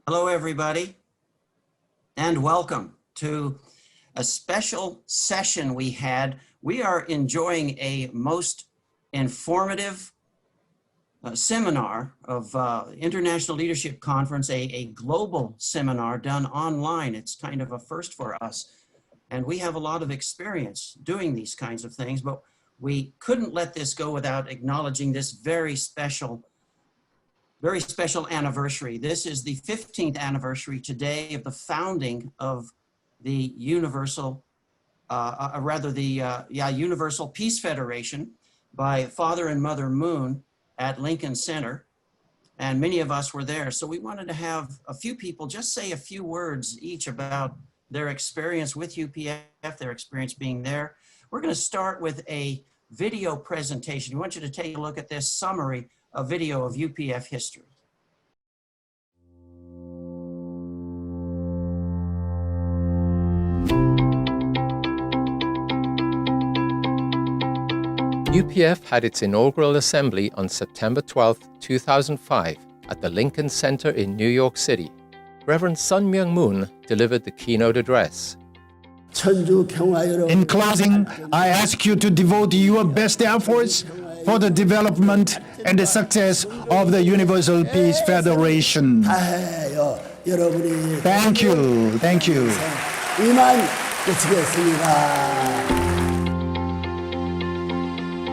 Hello, everybody, and welcome to a special session we had. We are enjoying a most informative seminar of International Leadership Conference, a global seminar done online. It's kind of a first for us, and we have a lot of experience doing these kinds of things, but we couldn't let this go without acknowledging this very special anniversary. This is the 15th anniversary today of the founding of the Universal Peace Federation by Father and Mother Moon at Lincoln Center. And many of us were there. So we wanted to have a few people just say a few words each about their experience with UPF, their experience being there. We're going to start with a video presentation. We want you to take a look at this summary a video of UPF history. UPF had its inaugural assembly on September 12, 2005 at the Lincoln Center in New York City. Reverend Sun Myung Moon delivered the keynote address. In closing, I ask you to devote your best efforts for the development and the success of the Universal Peace Federation. Thank you. Thank you.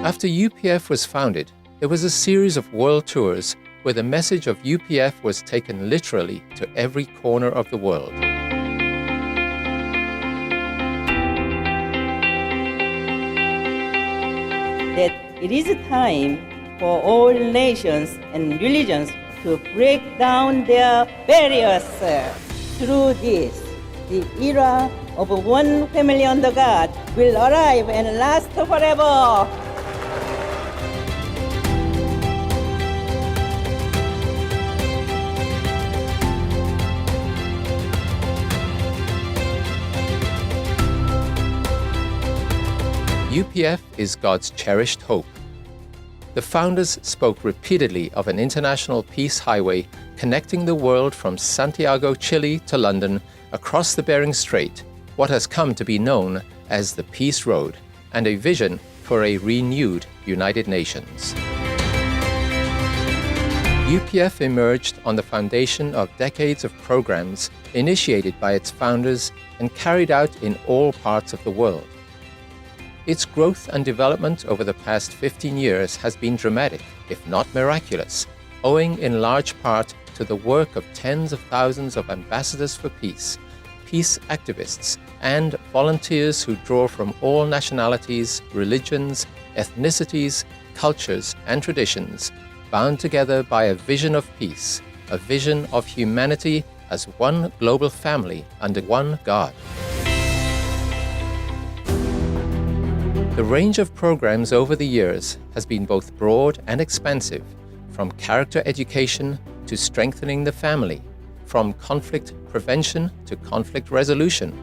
After UPF was founded, there was a series of world tours where the message of UPF was taken literally to every corner of the world. That it is time for all nations and religions to break down their barriers. Through this, the era of one family under God will arrive and last forever. UPF is God's cherished hope. The founders spoke repeatedly of an international peace highway connecting the world from Santiago, Chile to London, across the Bering Strait, what has come to be known as the Peace Road, and a vision for a renewed United Nations. UPF emerged on the foundation of decades of programs initiated by its founders and carried out in all parts of the world. Its growth and development over the past 15 years has been dramatic, if not miraculous, owing in large part to the work of tens of thousands of ambassadors for peace, peace activists, and volunteers who draw from all nationalities, religions, ethnicities, cultures, and traditions, bound together by a vision of peace, a vision of humanity as one global family under one God. The range of programs over the years has been both broad and expansive, from character education to strengthening the family, from conflict prevention to conflict resolution,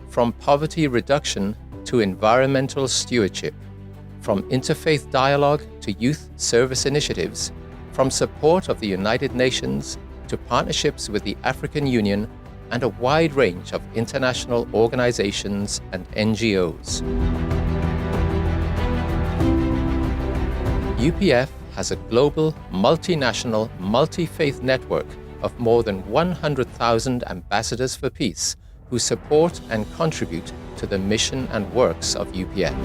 from poverty reduction to environmental stewardship, from interfaith dialogue to youth service initiatives, from support of the United Nations to partnerships with the African Union, and a wide range of international organizations and NGOs. UPF has a global, multinational, multi-faith network of more than 100,000 ambassadors for peace who support and contribute to the mission and works of UPF.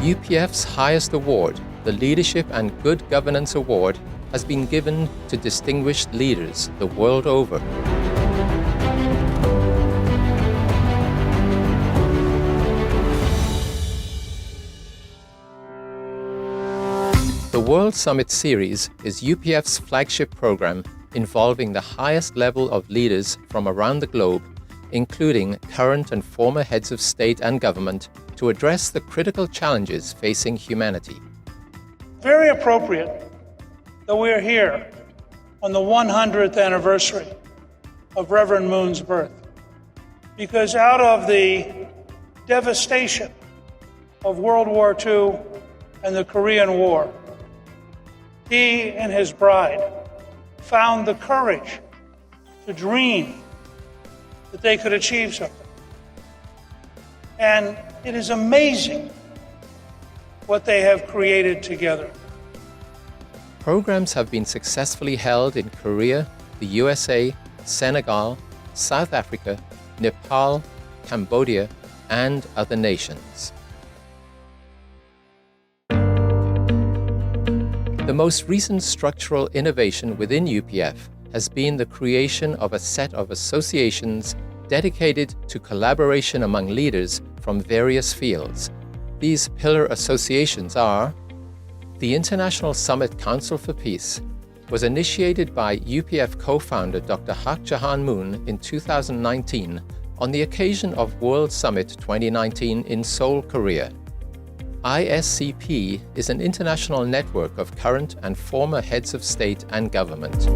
UPF's highest award, the Leadership and Good Governance Award, has been given to distinguished leaders the world over. The World Summit Series is UPF's flagship program involving the highest level of leaders from around the globe, including current and former heads of state and government, to address the critical challenges facing humanity. Very appropriate that we're here on the 100th anniversary of Reverend Moon's birth, because out of the devastation of World War II and the Korean War, he and his bride found the courage to dream that they could achieve something. And it is amazing what they have created together. Programs have been successfully held in Korea, the USA, Senegal, South Africa, Nepal, Cambodia, and other nations. The most recent structural innovation within UPF has been the creation of a set of associations dedicated to collaboration among leaders from various fields. These pillar associations are: the International Summit Council for Peace was initiated by UPF co-founder Dr. Hak Jahan Moon in 2019 on the occasion of World Summit 2019 in Seoul, Korea. ISCP is an international network of current and former heads of state and government.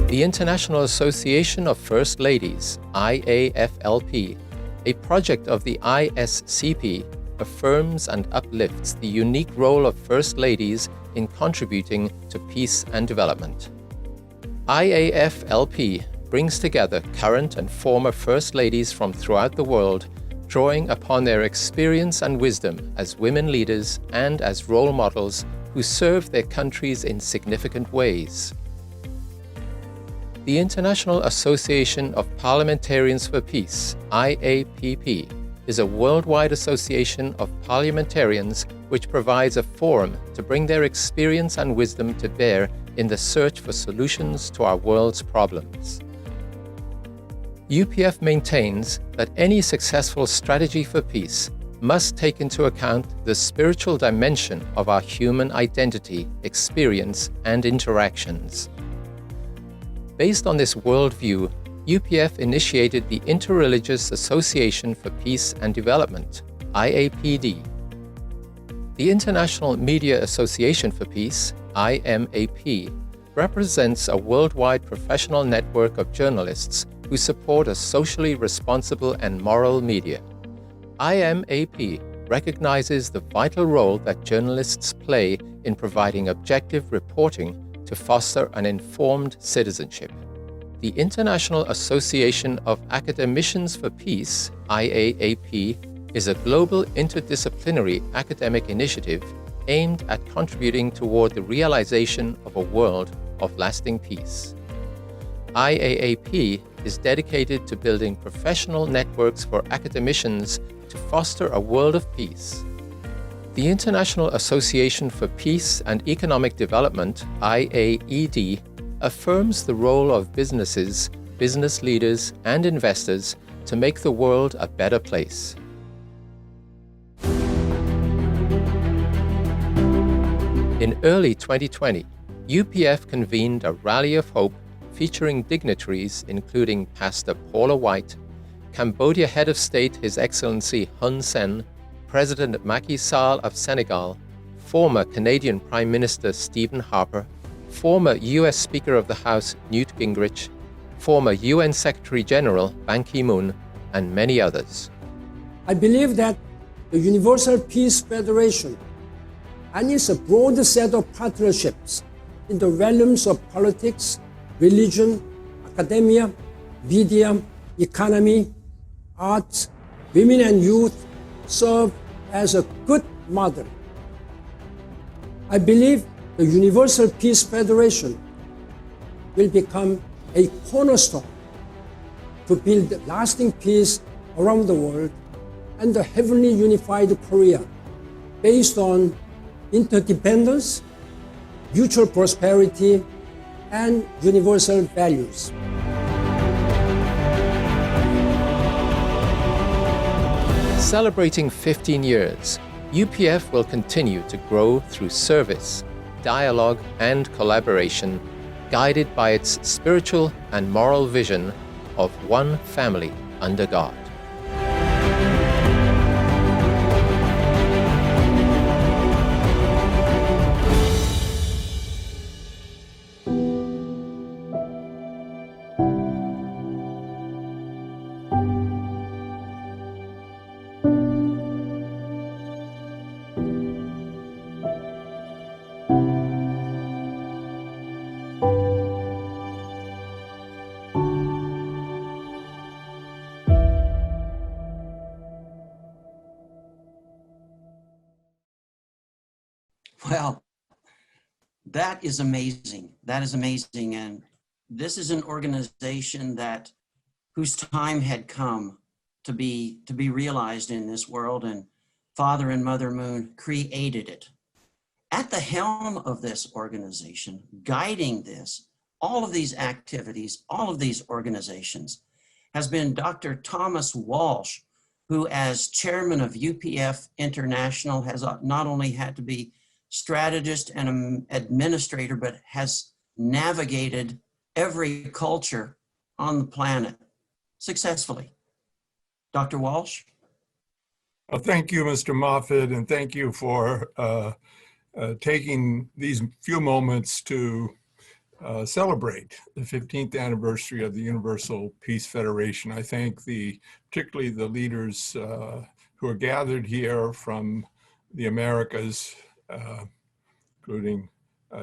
The International Association of First Ladies, IAFLP, a project of the ISCP, affirms and uplifts the unique role of First Ladies in contributing to peace and development. IAFLP brings together current and former First Ladies from throughout the world, drawing upon their experience and wisdom as women leaders and as role models who serve their countries in significant ways. The International Association of Parliamentarians for Peace, IAPP, is a worldwide association of parliamentarians which provides a forum to bring their experience and wisdom to bear in the search for solutions to our world's problems. UPF maintains that any successful strategy for peace must take into account the spiritual dimension of our human identity, experience, and interactions. Based on this worldview, UPF initiated the Interreligious Association for Peace and Development, IAPD. The International Media Association for Peace, IMAP, represents a worldwide professional network of journalists who support a socially responsible and moral media. IMAP recognizes the vital role that journalists play in providing objective reporting to foster an informed citizenship. The International Association of Academicians for Peace, IAAP, is a global interdisciplinary academic initiative aimed at contributing toward the realization of a world of lasting peace. IAAP is dedicated to building professional networks for academicians to foster a world of peace. The International Association for Peace and Economic Development, IAED, affirms the role of businesses, business leaders, and investors to make the world a better place. In early 2020, UPF convened a rally of hope featuring dignitaries including Pastor Paula White, Cambodia Head of State His Excellency Hun Sen, President Macky Sall of Senegal, former Canadian Prime Minister Stephen Harper, former US Speaker of the House Newt Gingrich, former UN Secretary General Ban Ki-moon, and many others. I believe that the Universal Peace Federation and its broad set of partnerships in the realms of politics, religion, academia, media, economy, arts, women and youth serve as a good model. I believe the Universal Peace Federation will become a cornerstone to build lasting peace around the world and the heavenly unified Korea based on interdependence, mutual prosperity, and universal values. Celebrating 15 years, UPF will continue to grow through service, dialogue, and collaboration, guided by its spiritual and moral vision of one family under God. That is amazing. That is amazing. And this is an organization that whose time had come to be realized in this world, and Father and Mother Moon created it. At the helm of this organization, guiding this, all of these activities, all of these organizations, has been Dr. Thomas Walsh, who as chairman of UPF International has not only had to be strategist and an administrator, but has navigated every culture on the planet successfully. Dr. Walsh? Well, thank you, Mr. Moffitt, and thank you for taking these few moments to celebrate the 15th anniversary of the Universal Peace Federation. I thank particularly the leaders who are gathered here from the Americas, including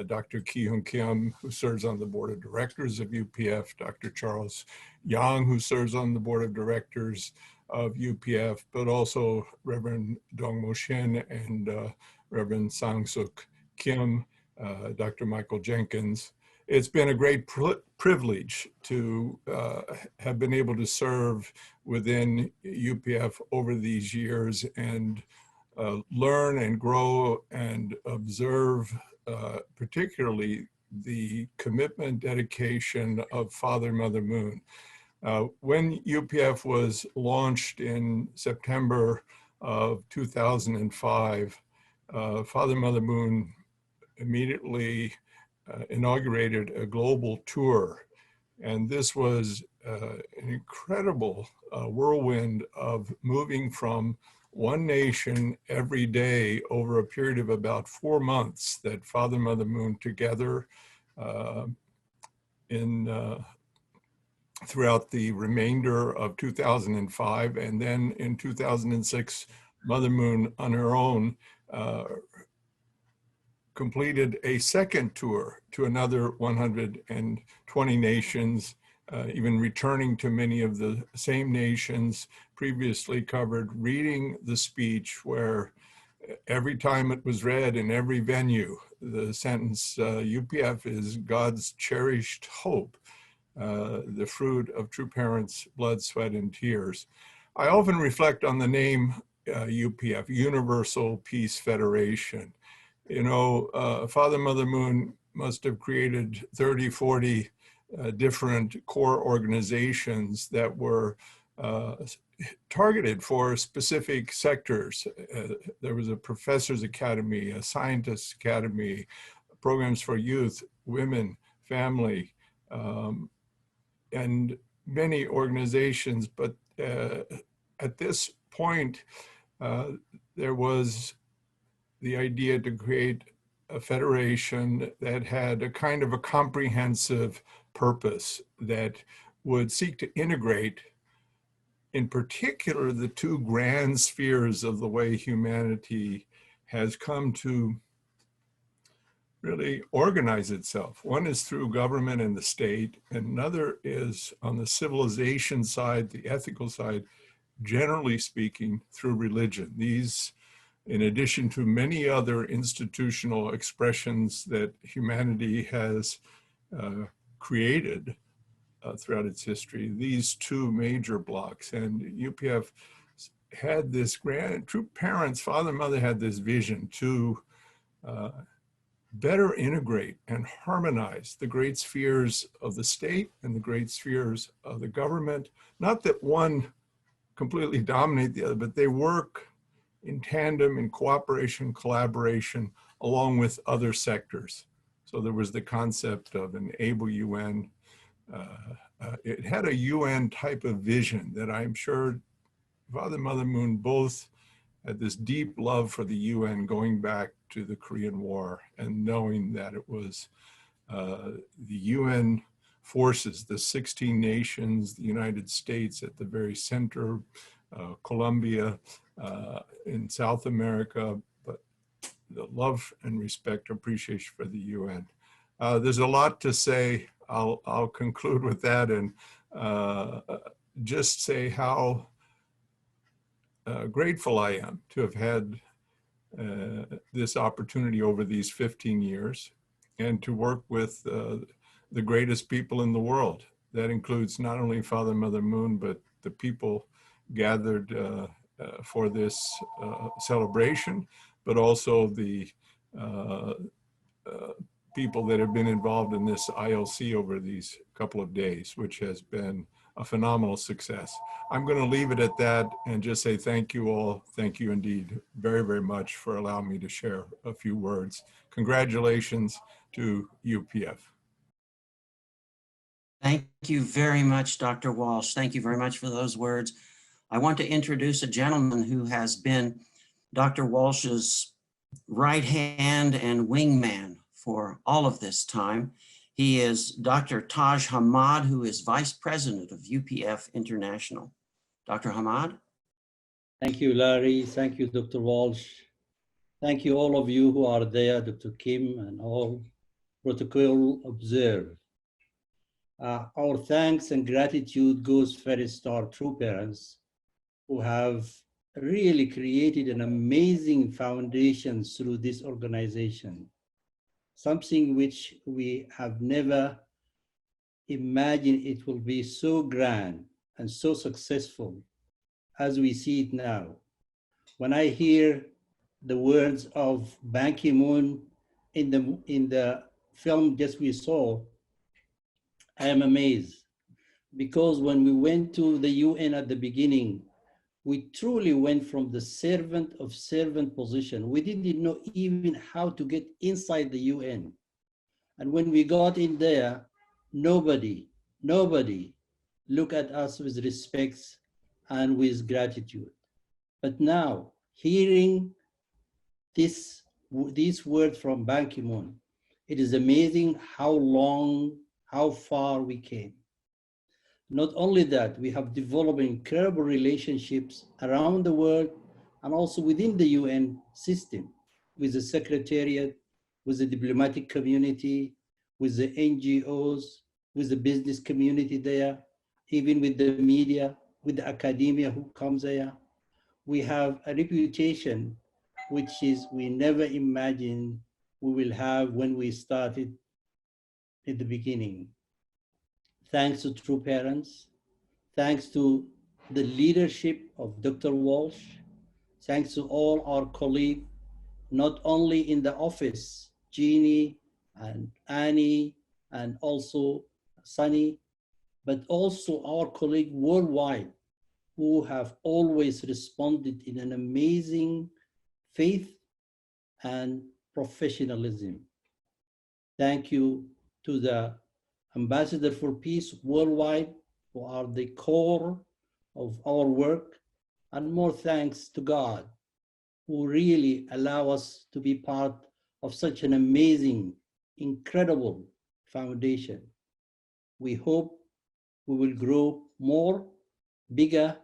Dr. Ki-hoon Kim, who serves on the board of directors of UPF, Dr. Charles Yang, who serves on the board of directors of UPF, but also Reverend Dongmo Shin and Reverend Seuk Kim, Dr. Michael Jenkins. It's been a great privilege to have been able to serve within UPF over these years and learn and grow and observe particularly the commitment, dedication of Father and Mother Moon. When UPF was launched in September of 2005, Father and Mother Moon immediately inaugurated a global tour. And this was an incredible whirlwind of moving from one nation every day over a period of about 4 months that Father and Mother Moon together throughout the remainder of 2005. And then in 2006, Mother Moon on her own completed a second tour to another 120 nations, even returning to many of the same nations previously covered, reading the speech where every time it was read in every venue, the sentence, UPF is God's cherished hope, the fruit of true parents' blood, sweat, and tears. I often reflect on the name UPF, Universal Peace Federation. You know, Father and Mother Moon must have created 30, 40 different core organizations that were targeted for specific sectors. There was a professor's academy, a scientist's academy, programs for youth, women, family, and many organizations. But at this point, there was the idea to create a federation that had a kind of a comprehensive purpose that would seek to integrate, in particular, the two grand spheres of the way humanity has come to really organize itself. One is through government and the state, and another is on the civilization side, the ethical side, generally speaking, through religion. These, in addition to many other institutional expressions that humanity has created throughout its history, these two major blocks. And UPF had this true parents, Father and Mother had this vision to better integrate and harmonize the great spheres of the state and the great spheres of the government. Not that one completely dominate the other, but they work in tandem, in cooperation, collaboration, along with other sectors. So there was the concept of an able UN. It had a UN type of vision that I'm sure Father and Mother Moon both had this deep love for the UN going back to the Korean War, and knowing that it was the UN forces, the 16 nations, the United States at the very center, Colombia in South America, but the love and respect, appreciation for the UN. There's a lot to say. I'll conclude with that and just say how grateful I am to have had this opportunity over these 15 years. and to work with the greatest people in the world. That includes not only Father and Mother Moon, but the people gathered for this celebration, but also the people that have been involved in this ILC over these couple of days, which has been a phenomenal success. I'm going to leave it at that and just say thank you all. Thank you indeed very, very much for allowing me to share a few words. Congratulations to UPF. Thank you very much, Dr. Walsh. Thank you very much for those words. I want to introduce a gentleman who has been Dr. Walsh's right hand and wingman for all of this time. He is Dr. Taj Hamad, who is Vice President of UPF International. Dr. Hamad? Thank you, Larry. Thank you, Dr. Walsh. Thank you, all of you who are there, Dr. Kim, and all protocol observed. Our thanks and gratitude goes first to our true parents who have really created an amazing foundation through this organization, something which we have never imagined it will be so grand and so successful as we see it now. When I hear the words of Ban Ki-moon in the film just we saw, I am amazed, because when we went to the UN at the beginning, we truly went from the servant of servant position. We didn't know even how to get inside the UN. And when we got in there, nobody looked at us with respect and with gratitude. But now, hearing these words from Ban Ki-moon, it is amazing how far we came. Not only that, we have developed incredible relationships around the world and also within the UN system, with the Secretariat, with the diplomatic community, with the NGOs, with the business community there, even with the media, with the academia who comes there. We have a reputation which is we never imagined we will have when we started at the beginning. Thanks to true parents, thanks to the leadership of Dr. Walsh, thanks to all our colleagues, not only in the office, Genie and Annie, and also Sunny, but also our colleagues worldwide who have always responded in an amazing faith and professionalism. Thank you to the Ambassador for Peace worldwide, who are the core of our work, and more thanks to God, who really allow us to be part of such an amazing, incredible foundation. We hope we will grow more, bigger,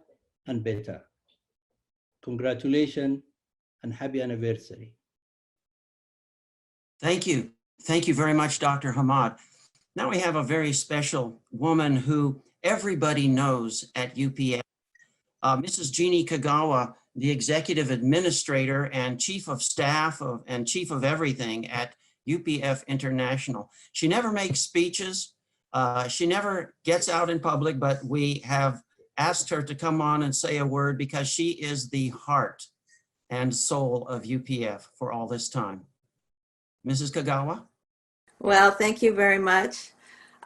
and better. Congratulations and happy anniversary. Thank you. Thank you very much, Dr. Hamad. Now we have a very special woman who everybody knows at UPF, Mrs. Genie Kagawa, the executive administrator and chief of staff and chief of everything at UPF International. She never makes speeches. She never gets out in public, but we have asked her to come on and say a word because she is the heart and soul of UPF for all this time. Mrs. Kagawa? Well, thank you very much.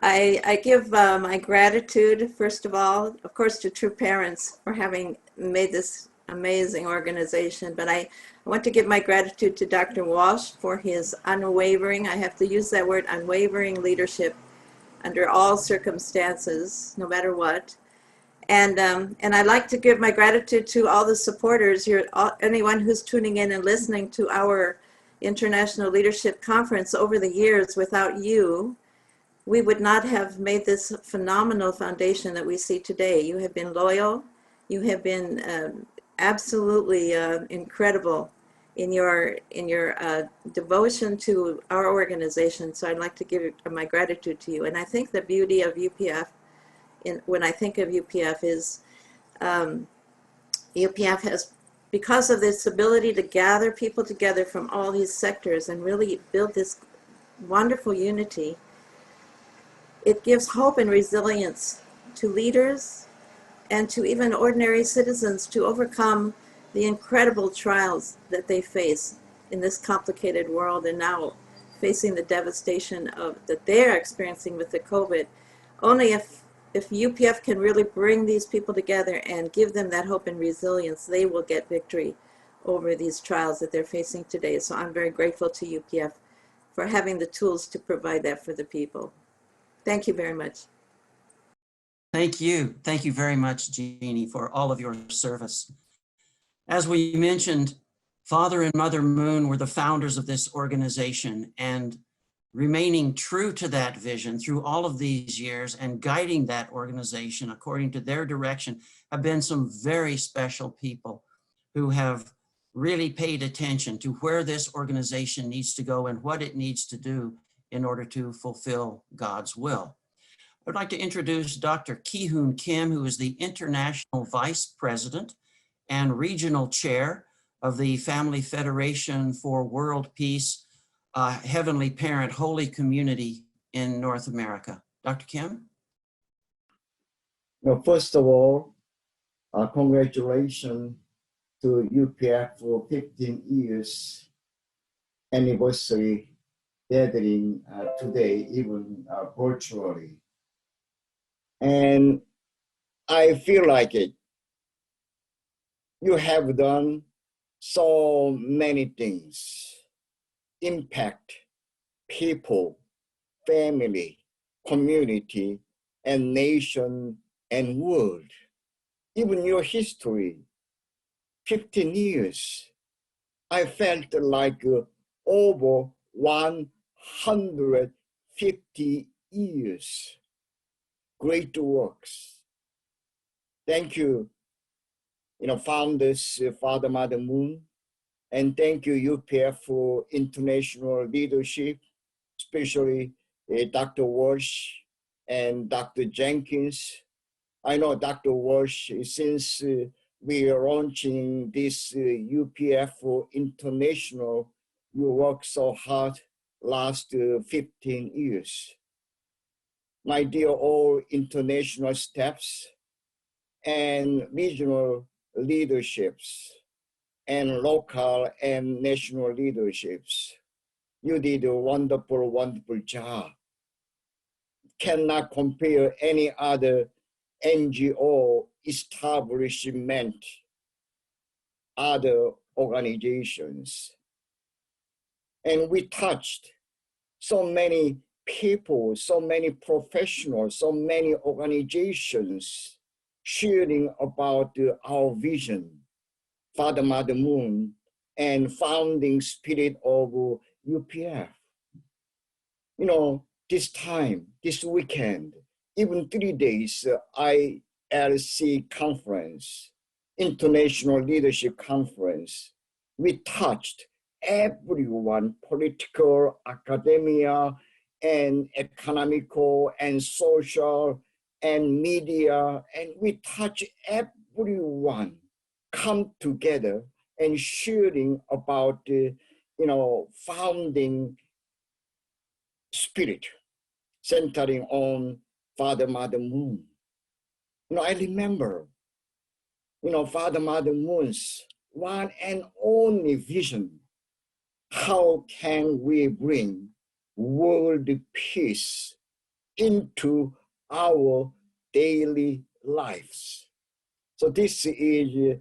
I give my gratitude, first of all, of course, to True Parents for having made this amazing organization, but I want to give my gratitude to Dr. Walsh for his unwavering, I have to use that word, unwavering leadership under all circumstances, no matter what. And I'd like to give my gratitude to all the supporters here, anyone who's tuning in and listening to our International Leadership Conference over the years. Without you, we would not have made this phenomenal foundation that we see today. You have been loyal. You have been absolutely incredible in your devotion to our organization. So I'd like to give my gratitude to you. And I think the beauty of UPF, when I think of UPF, is UPF has, because of this ability to gather people together from all these sectors and really build this wonderful unity. It gives hope and resilience to leaders and to even ordinary citizens to overcome the incredible trials that they face in this complicated world, and now facing the devastation that they're experiencing with the COVID. Only if UPF can really bring these people together and give them that hope and resilience, they will get victory over these trials that they're facing today. So I'm very grateful to UPF for having the tools to provide that for the people. Thank you very much. Thank you. Thank you very much, Genie, for all of your service. As we mentioned, Father and Mother Moon were the founders of this organization, and remaining true to that vision through all of these years and guiding that organization according to their direction have been some very special people who have really paid attention to where this organization needs to go and what it needs to do in order to fulfill God's will. I'd like to introduce Dr. Ki-hoon Kim, who is the International Vice President and Regional Chair of the Family Federation for World Peace, Heavenly Parent Holy Community in North America. Dr. Kim? Well, first of all, congratulations to UPF for 15 years anniversary gathering today, even virtually. And I feel like it. You have done so many things, impact people, family, community, and nation and world. Even your history, 15 years, I felt like over 150 years. Great works. Thank you, founders, Father, Mother Moon, and thank you, UPF, for international leadership, especially Dr. Walsh and Dr. Jenkins. I know Dr. Walsh, since we are launching this UPF for international, you work so hard last 15 years. My dear all international staffs and regional leaderships and local and national leaderships, you did a wonderful, wonderful job. Cannot compare any other NGO establishment, other organizations. And we touched so many people, so many professionals, so many organizations sharing about our vision, Father, Mother Moon, and founding spirit of UPF. This time, this weekend, even 3 days, ILC conference, International Leadership Conference, we touched everyone, political, academia, and economical, and social, and media, and we touch everyone come together and sharing about the, founding spirit, centering on Father, Mother Moon. I remember, Father, Mother Moon's one and only vision. How can we bring world peace into our daily lives? So this is,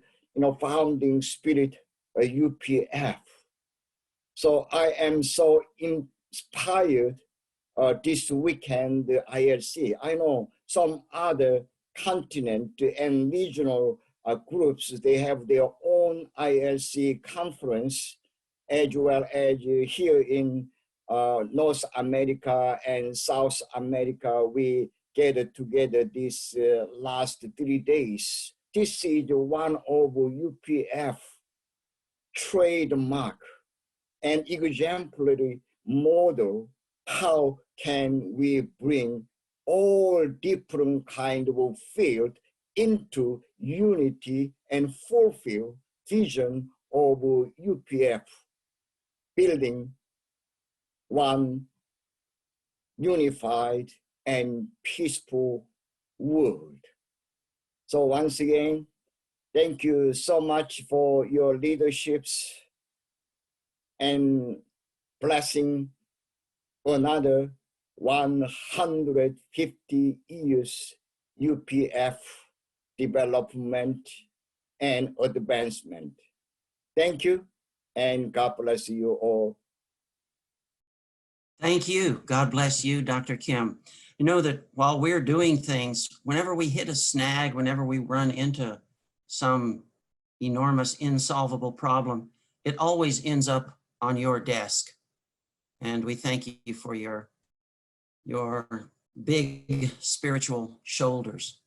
founding spirit of UPF. So I am so inspired this weekend, the ILC. I know some other continent and regional groups, they have their own ILC conference, as well as here in North America and South America, we gathered together this last 3 days. This is one of UPF trademark and exemplary model. How can we bring all different kind of field into unity and fulfill vision of UPF, building one unified and peaceful world. So once again, thank you so much for your leaderships and blessing another 150 years UPF development and advancement. Thank you, and God bless you all. Thank you. God bless you, Dr. Kim. You know that while we're doing things, whenever we hit a snag, whenever we run into some enormous insolvable problem, it always ends up on your desk. And we thank you for your big spiritual shoulders.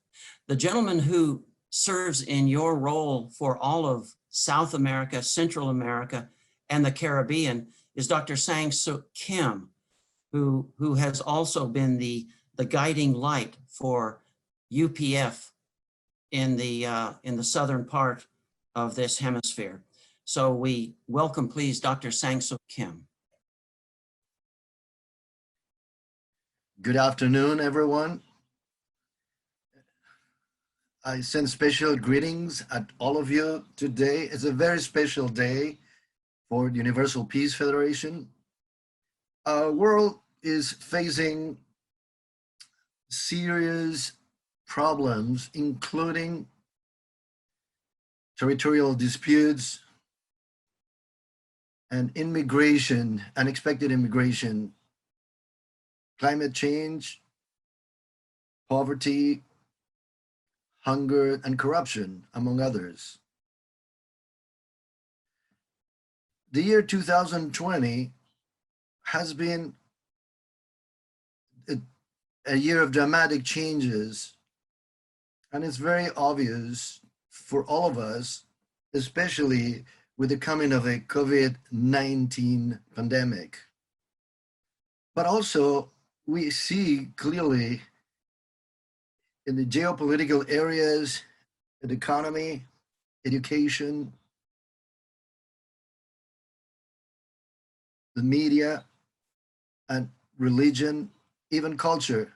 The gentleman who serves in your role for all of South America, Central America, and the Caribbean is Dr. Seuk Kim, who has also been the guiding light for UPF in the southern part of this hemisphere. So we welcome, please, Dr. Seuk Kim. Good afternoon, everyone. I send special greetings at all of you today. It's a very special day for the Universal Peace Federation. Our world is facing serious problems, including territorial disputes and immigration, unexpected immigration, climate change, poverty, hunger, and corruption, among others. The year 2020 has been a year of dramatic changes, and it's very obvious for all of us, especially with the coming of a COVID-19 pandemic. But also, we see clearly in the geopolitical areas, the economy, education, the media, and religion, even culture,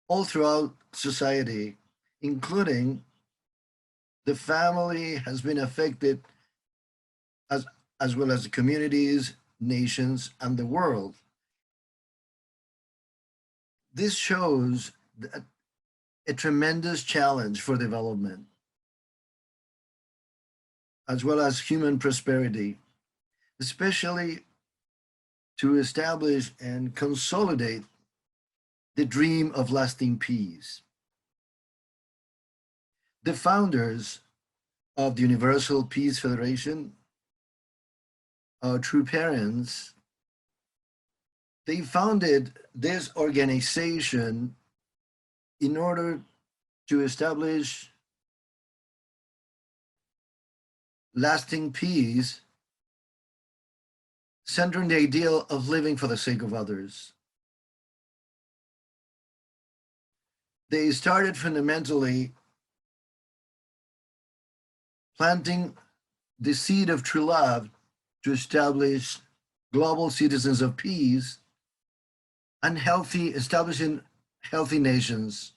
all throughout society, including the family has been affected as well as the communities, nations, and the world. This shows a tremendous challenge for development, as well as human prosperity, especially to establish and consolidate the dream of lasting peace. The founders of the Universal Peace Federation, our true parents, they founded this organization in order to establish lasting peace, centering the ideal of living for the sake of others. They started fundamentally planting the seed of true love to establish global citizens of peace and establishing healthy nations.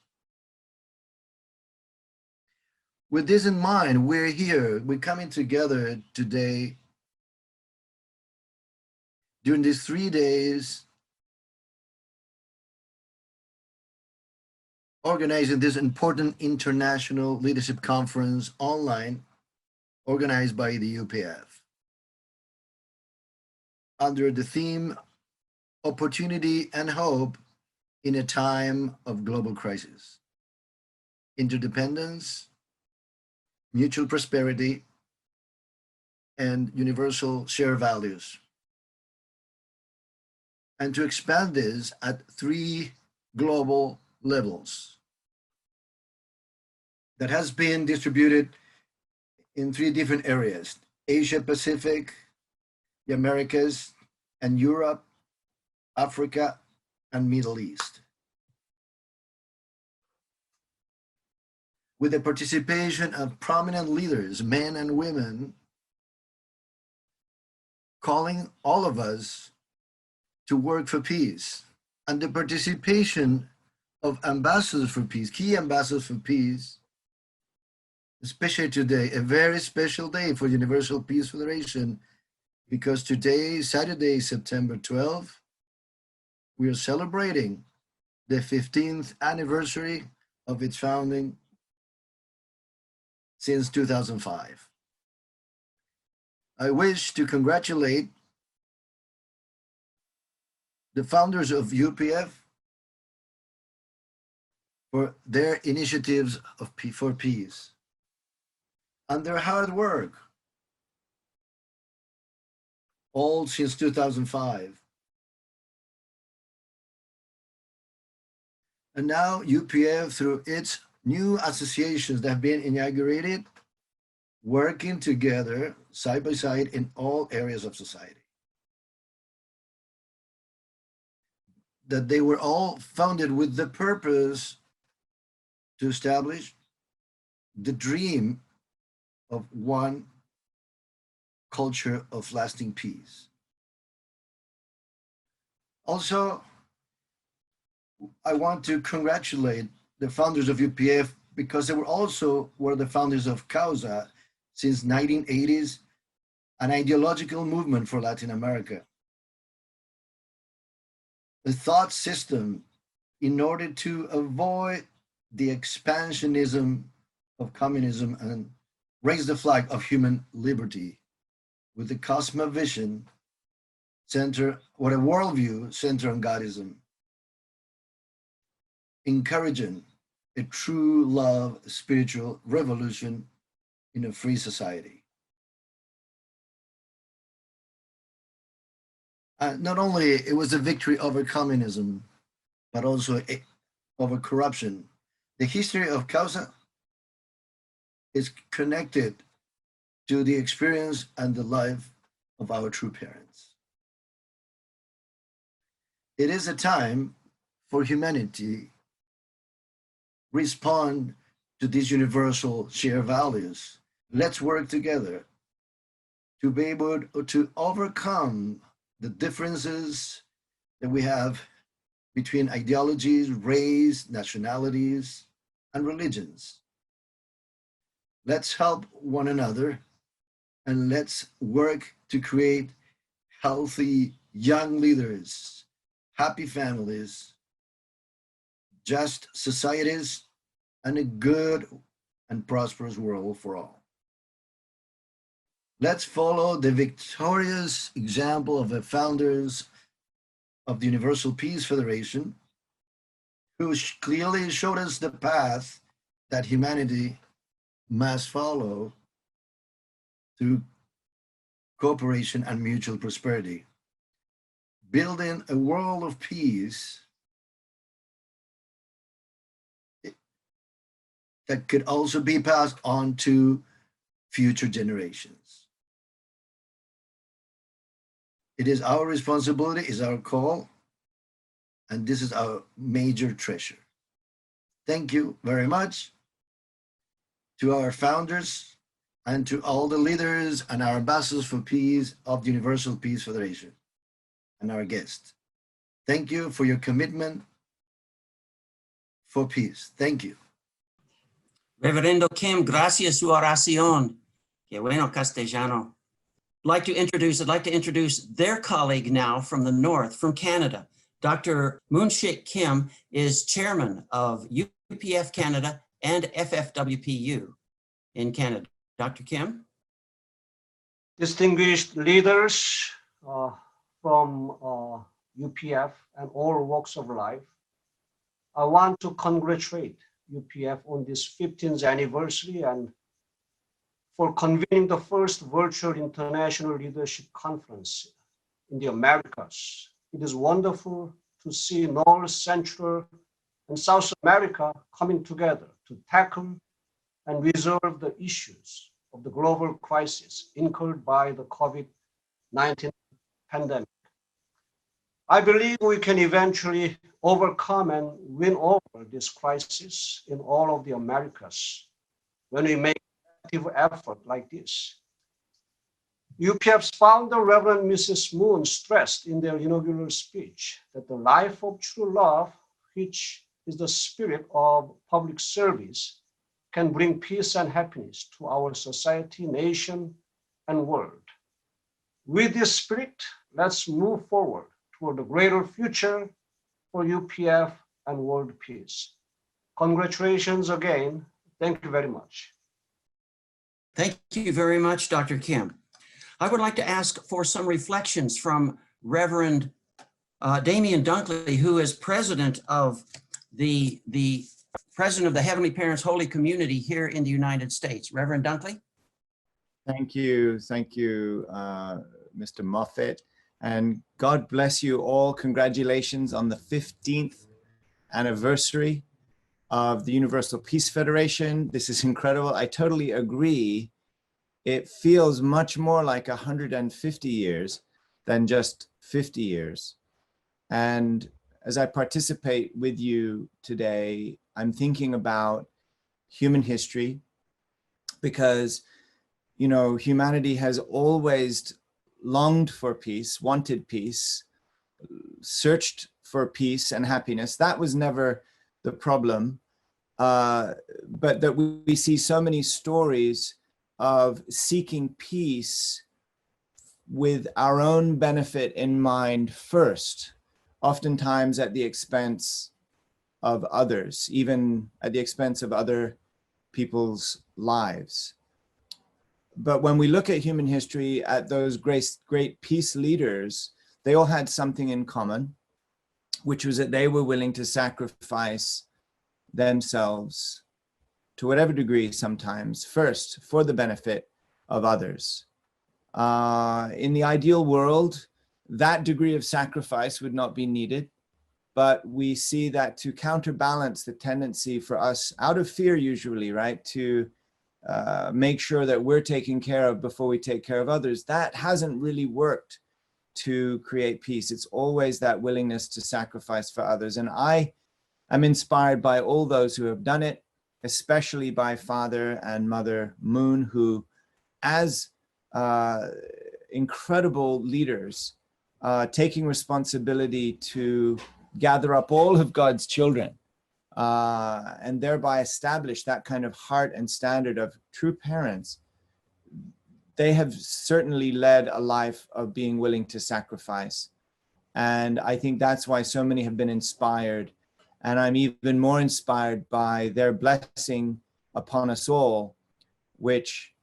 With this in mind, we're coming together today during these 3 days, organizing this important international leadership conference online, organized by the UPF, under the theme, Opportunity and Hope in a Time of Global Crisis, Interdependence, Mutual Prosperity, and Universal Shared Values. And to expand this at 3 global levels that has been distributed in 3 different areas: Asia Pacific, the Americas, and Europe, Africa, and Middle East. With the participation of prominent leaders, men and women, calling all of us to work for peace, and the participation of ambassadors for peace, key ambassadors for peace, especially today, a very special day for Universal Peace Federation, because today, Saturday, September 12th, we are celebrating the 15th anniversary of its founding since 2005. I wish to congratulate the founders of UPF for their initiatives for peace and their hard work, all since 2005. And now UPF, through its new associations that have been inaugurated, working together side by side in all areas of society. That they were all founded with the purpose to establish the dream of one culture of lasting peace. Also, I want to congratulate the founders of UPF because they were also the founders of Causa since 1980s, an ideological movement for Latin America. A thought system in order to avoid the expansionism of communism and raise the flag of human liberty with the cosmovision center, or a worldview centered on Godism, encouraging a true love, spiritual revolution in a free society. Not only it was a victory over communism, but also over corruption. The history of Causa is connected to the experience and the life of our true parents. It is a time for humanity respond to these universal shared values. Let's work together to be able to overcome the differences that we have between ideologies, race, nationalities, and religions. Let's help one another and let's work to create healthy young leaders, happy families, just societies, and a good and prosperous world for all. Let's follow the victorious example of the founders of the Universal Peace Federation, who clearly showed us the path that humanity must follow through cooperation and mutual prosperity, building a world of peace that could also be passed on to future generations. It is our responsibility, is our call, and this is our major treasure. Thank you very much to our founders and to all the leaders and our ambassadors for peace of the Universal Peace Federation and our guests. Thank you for your commitment for peace. Thank you. Reverendo Kim, gracias su oración. Que bueno castellano. I'd like to introduce their colleague now from the north, from Canada. Dr. Shik Kim is chairman of UPF Canada and FFWPU in Canada. Dr. Kim? Distinguished leaders from UPF and all walks of life, I want to congratulate UPF on this 15th anniversary and for convening the first virtual international leadership conference in the Americas. It is wonderful to see North, Central, and South America coming together to tackle and resolve the issues of the global crisis incurred by the COVID-19 pandemic. I believe we can eventually overcome and win over this crisis in all of the Americas when we make an active effort like this. UPF's founder, Reverend Mrs. Moon, stressed in their inaugural speech that the life of true love, which is the spirit of public service, can bring peace and happiness to our society, nation, and world. With this spirit, let's move forward toward a greater future for UPF and world peace. Congratulations again. Thank you very much. Thank you very much, Dr. Kim. I would like to ask for some reflections from Reverend Damian Dunkley, who is president of the Heavenly Parents Holy Community here in the United States. Reverend Dunkley? Thank you, Mr. Moffitt, and God bless you all. Congratulations on the 15th anniversary of the Universal Peace Federation. This is incredible. I totally agree. It feels much more like 150 years than just 50 years. And as I participate with you today, I'm thinking about human history because, you know, humanity has always longed for peace, wanted peace, searched for peace and happiness. That was never the problem, but that we see so many stories of seeking peace with our own benefit in mind first, oftentimes at the expense of others, even at the expense of other people's lives. But when we look at human history, at those great peace leaders, they all had something in common, which was that they were willing to sacrifice themselves to whatever degree sometimes, first for the benefit of others. In the ideal world, that degree of sacrifice would not be needed, but we see that to counterbalance the tendency for us, out of fear usually, right, to make sure that we're taken care of before we take care of others, that hasn't really worked to create peace. It's always that willingness to sacrifice for others. And I am inspired by all those who have done it, especially by Father and Mother Moon, who, as incredible leaders, taking responsibility to gather up all of God's children and thereby establish that kind of heart and standard of true parents. They have certainly led a life of being willing to sacrifice. And I think that's why so many have been inspired. And I'm even more inspired by their blessing upon us all, which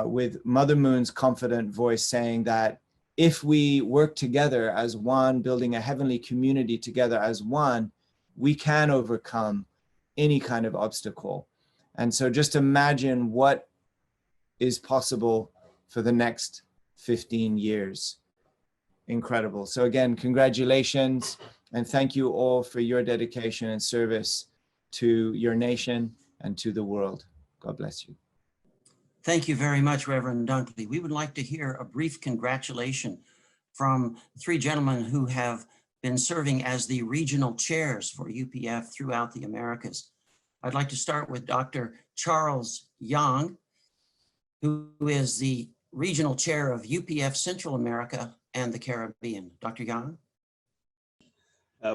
with Mother Moon's confident voice saying that if we work together as one, building a heavenly community together as one, we can overcome any kind of obstacle. And so just imagine what is possible for the next 15 years. Incredible. So again, congratulations. And thank you all for your dedication and service to your nation and to the world. God bless you. Thank you very much, Reverend Dunkley. We would like to hear a brief congratulation from three gentlemen who have been serving as the regional chairs for UPF throughout the Americas. I'd like to start with Dr. Charles Yang, who is the regional chair of UPF Central America and the Caribbean. Dr. Yang?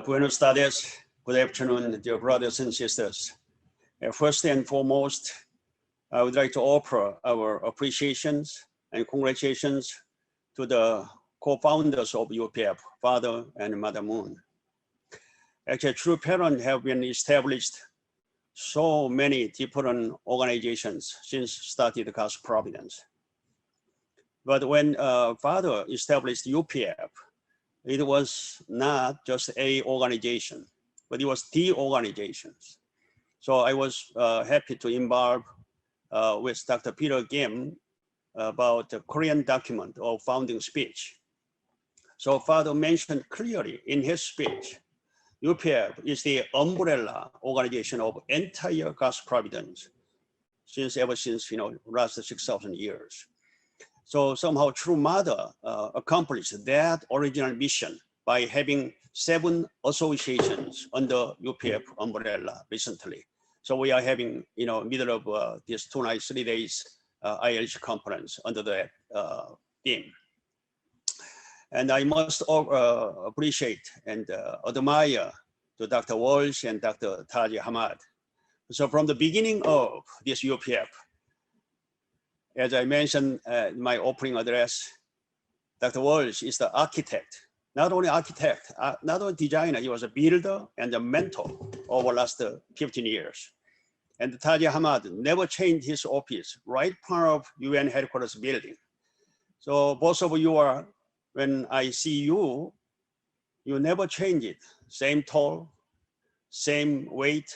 Buenos tardes. Good afternoon, dear brothers and sisters. First and foremost, I would like to offer our appreciations and congratulations to the co-founders of UPF, Father and Mother Moon. Actually, True Parents have been established so many different organizations since started God's Providence. But when Father established UPF, it was not just a organization, but it was the organizations. So I was happy to involve with Dr. Peter Kim about the Korean document of founding speech. So Father mentioned clearly in his speech, UPF is the umbrella organization of entire God's Providence ever since last 6,000 years. So somehow True Mother accomplished that original mission by having 7 associations under UPF umbrella recently. So we are having, middle of this 2 nights, 3 days ILC conference under the him. And I must appreciate and admire to Dr. Walsh and Dr. Hamad. So from the beginning of this UPF, as I mentioned in my opening address, Dr. Walsh is the architect, not only architect, not only designer, he was a builder and a mentor over the last 15 years. And Hamad never changed his office, right part of UN headquarters building. So both of you are, when I see you, you never change it. Same tall, same weight,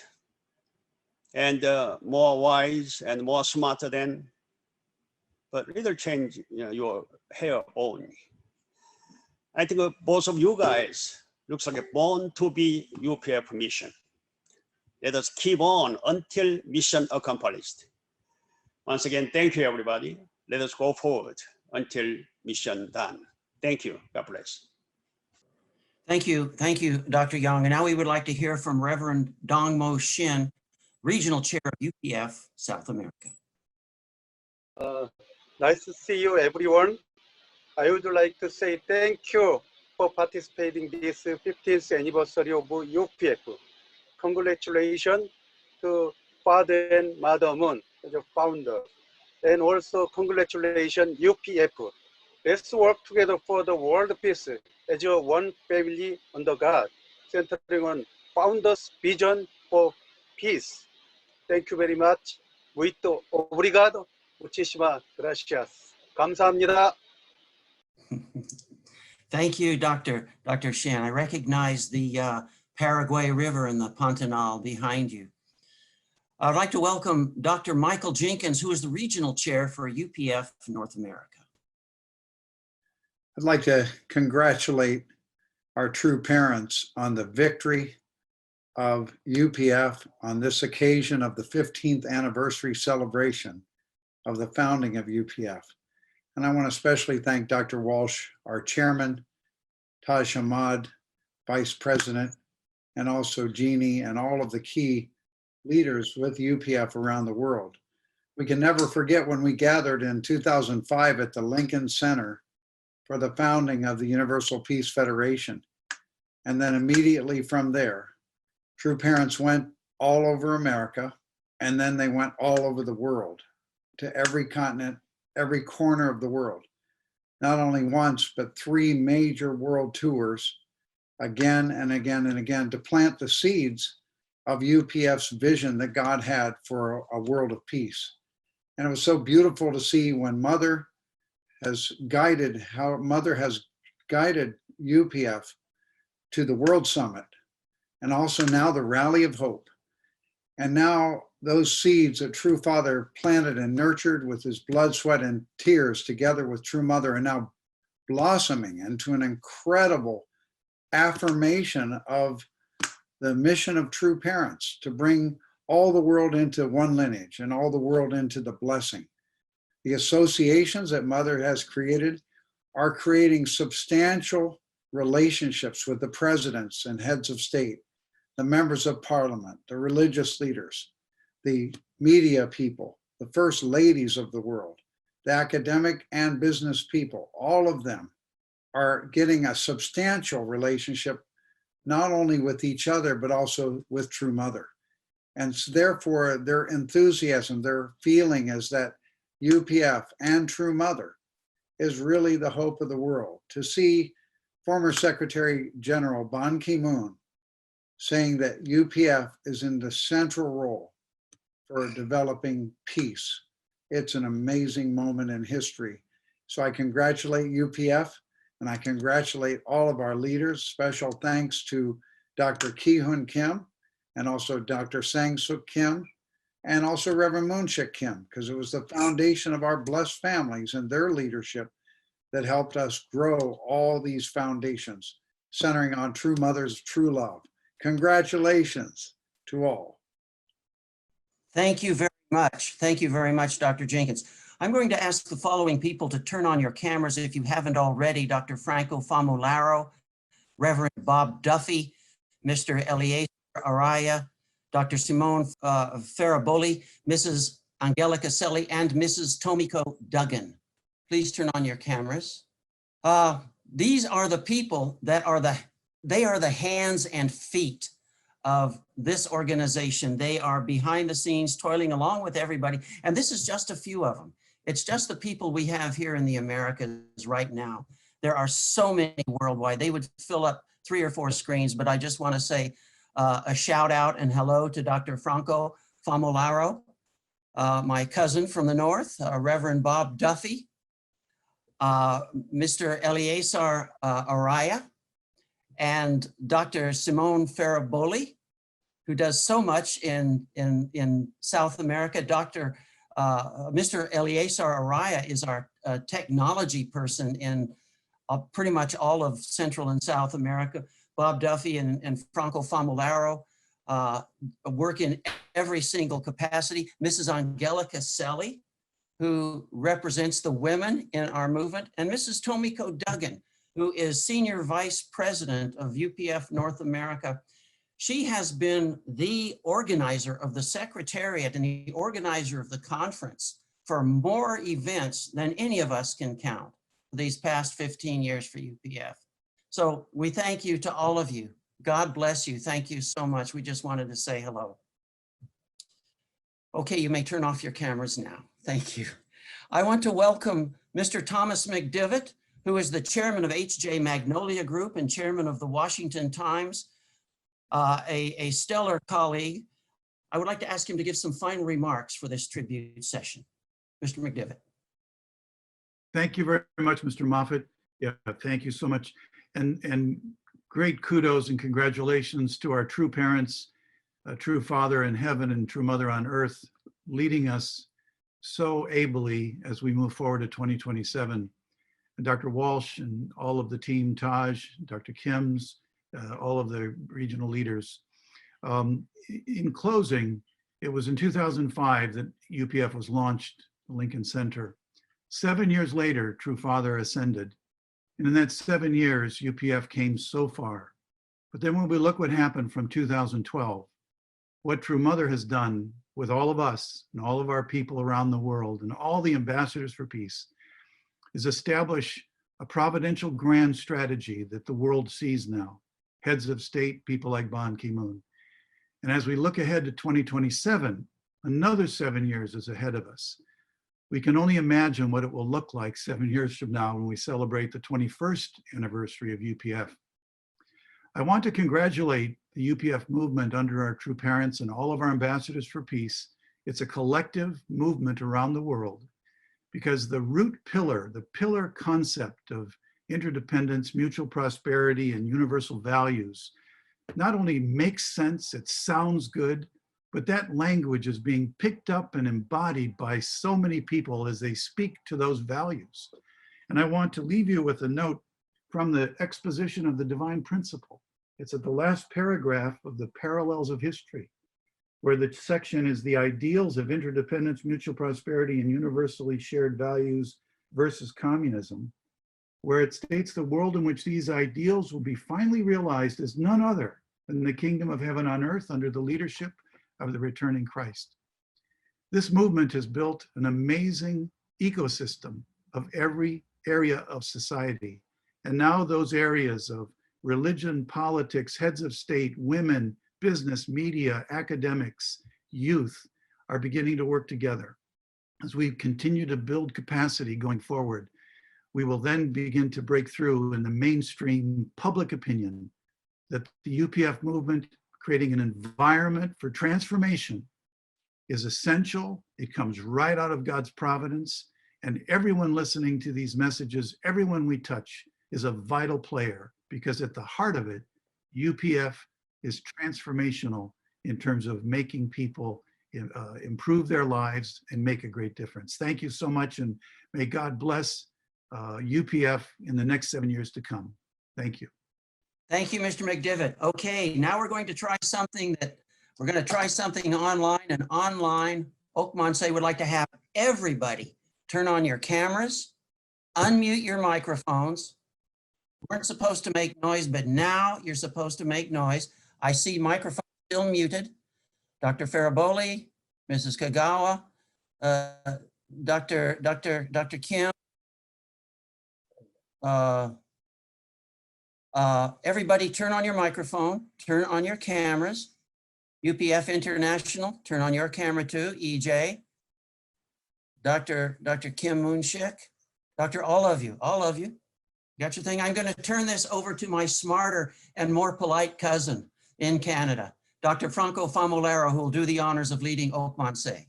and more wise and more smarter than, but little change your hair only. I think both of you guys looks like a born to be UPF mission. Let us keep on until mission accomplished. Once again, thank you, everybody. Let us go forward until mission done. Thank you. God bless. Thank you, Dr. Young. And now we would like to hear from Reverend Dongmo Shin, Regional Chair of UPF South America. Nice to see you, everyone. I would like to say thank you for participating in this 15th anniversary of UPF. Congratulations to Father and Mother Moon as a founder. And also congratulations UPF. Let's work together for the world peace as a one family under God, centering on founder's vision for peace. Thank you very much. Muito obrigado. Muchísimas gracias. 감사합니다. Thank you, Dr. Shin. I recognize the Paraguay River and the Pantanal behind you. I'd like to welcome Dr. Michael Jenkins, who is the Regional Chair for UPF North America. I'd like to congratulate our true parents on the victory of UPF on this occasion of the 15th anniversary celebration of the founding of UPF. And I want to especially thank Dr. Walsh, our chairman, Hamad, vice president, and also Genie and all of the key leaders with UPF around the world. We can never forget when we gathered in 2005 at the Lincoln Center for the founding of the Universal Peace Federation. And then immediately from there, true parents went all over America, and then they went all over the world, to every continent, every corner of the world. Not only once, but 3 major world tours, again and again and again, to plant the seeds of UPF's vision that God had for a world of peace. And it was so beautiful to see when Mother has guided UPF to the World Summit, and also now the Rally of Hope. And now those seeds that True Father planted and nurtured with his blood, sweat, and tears together with True Mother are now blossoming into an incredible affirmation of the mission of true parents to bring all the world into one lineage and all the world into the blessing. The associations that Mother has created are creating substantial relationships with the presidents and heads of state, the members of parliament, the religious leaders, the media people, the first ladies of the world, the academic and business people. All of them are getting a substantial relationship, not only with each other, but also with True Mother. And so therefore, their enthusiasm, their feeling is that UPF and True Mother is really the hope of the world. To see former Secretary General Ban Ki-moon saying that UPF is in the central role for developing peace, it's an amazing moment in history. So I congratulate UPF and I congratulate all of our leaders. Special thanks to Dr. Ki-hoon Kim and also Dr. Seuk Kim and also Reverend Moonshik Kim, because it was the foundation of our blessed families and their leadership that helped us grow all these foundations, centering on True Mother's true love. Congratulations to all. Thank you very much. Thank you very much, Dr. Jenkins. I'm going to ask the following people to turn on your cameras if you haven't already: Dr. Franco Famularo, Reverend Bob Duffy, Mr. Eliezer Araya, Dr. Simone Faraboli, Mrs. Angelica Selly, and Mrs. Tomiko Duggan. please turn on your cameras. These are the people that are the hands and feet of this organization. They are behind the scenes toiling along with everybody. And this is just a few of them. It's just the people we have here in the Americas right now. There are so many worldwide. They would fill up 3 or 4 screens, but I just want to say a shout out and hello to Dr. Franco Famolaro, my cousin from the north, Reverend Bob Duffy, Mr. Eleazar Araya, and Dr. Simone Faraboli, who does so much in South America. Mr. Eleazar Araya is our technology person in pretty much all of Central and South America. Bob Duffy and Franco Famolaro work in every single capacity. Mrs. Angelica Selly, who represents the women in our movement, and Mrs. Tomiko Duggan, who is Senior Vice President of UPF North America. She has been the organizer of the Secretariat and the organizer of the conference for more events than any of us can count these past 15 years for UPF. So we thank you to all of you. God bless you. Thank you so much. We just wanted to say hello. Okay, you may turn off your cameras now. Thank you. I want to welcome Mr. Thomas McDivitt, who is the chairman of HJ Magnolia Group and chairman of the Washington Times, a stellar colleague. I would like to ask him to give some final remarks for this tribute session. Mr. McDivitt. Thank you very much, Mr. Moffitt. Yeah, thank you so much. And great kudos and congratulations to our true parents, a true father in heaven and true mother on earth, leading us so ably as we move forward to 2027. And Dr. Walsh and all of the team, Taj, Dr. Kim's, all of the regional leaders. In closing, it was in 2005 that UPF was launched, Lincoln Center. 7 years later, True Father ascended. And in that 7 years, UPF came so far. But then when we look what happened from 2012, what True Mother has done with all of us and all of our people around the world and all the ambassadors for peace is establish a providential grand strategy that the world sees now. Heads of state, people like Ban Ki-moon. And as we look ahead to 2027, another 7 years is ahead of us. We can only imagine what it will look like 7 years from now when we celebrate the 21st anniversary of UPF. I want to congratulate the UPF movement under our true parents and all of our ambassadors for peace. It's a collective movement around the world because the root pillar, the pillar concept of interdependence, mutual prosperity, and universal values not only makes sense, it sounds good, but that language is being picked up and embodied by so many people as they speak to those values. And I want to leave you with a note from the exposition of the divine principle. It's at the last paragraph of the Parallels of History, where the section is the ideals of interdependence, mutual prosperity, and universally shared values versus communism, where it states the world in which these ideals will be finally realized is none other than the kingdom of heaven on earth under the leadership of the returning Christ. This movement has built an amazing ecosystem of every area of society. And now those areas of religion, politics, heads of state, women, business, media, academics, youth are beginning to work together. As we continue to build capacity going forward, we will then begin to break through in the mainstream public opinion that the UPF movement, creating an environment for transformation, is essential. It comes right out of God's providence, and everyone listening to these messages, everyone we touch is a vital player, because at the heart of it, UPF is transformational in terms of making people improve their lives and make a great difference. Thank you so much, and may God bless UPF in the next 7 years to come. Thank you. Thank you, Mr. McDivitt. Okay, now we're going to try something online, and online, Okmanse would like to have everybody turn on your cameras, unmute your microphones. You weren't supposed to make noise, but now you're supposed to make noise. I see microphones still muted. Dr. Faraboli, Mrs. Kagawa, Dr. Kim, Everybody turn on your microphone, turn on your cameras. UPF International, turn on your camera too. EJ, Dr. Ki-hoon, Shik, Dr. all of you. Got your thing? I'm going to turn this over to my smarter and more polite cousin in Canada, Dr. Franco Famolero, who will do the honors of leading Okmansé.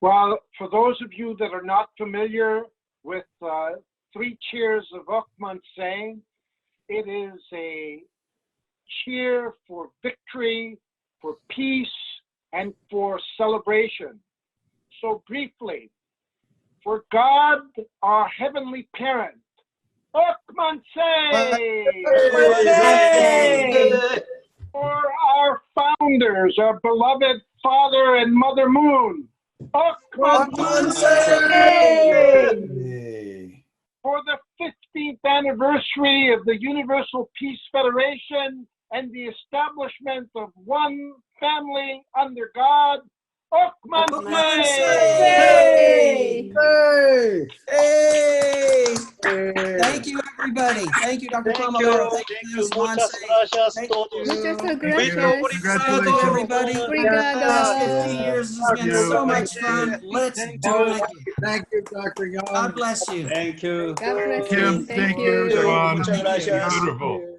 Well, for those of you that are not familiar with 3 cheers of Okmansé, it is a cheer for victory, for peace, and for celebration. So briefly, for God, our heavenly parent, Okmansé! For our founders, our beloved Father and Mother Moon, Okmansé! For the 15th anniversary of the Universal Peace Federation and the establishment of one family under God, Okmansé! Hey! Thank you, everybody. Thank you, Dr. Famolero. Thank you, Ms. Monse. Thank you. Thank you, everybody. Obrigado. Last 15 years has been so much fun. Let's do it again. Thank you, Dr. Young. God bless you. Thank you. God bless Kim, you. thank you, John. Muchas gracias. Beautiful.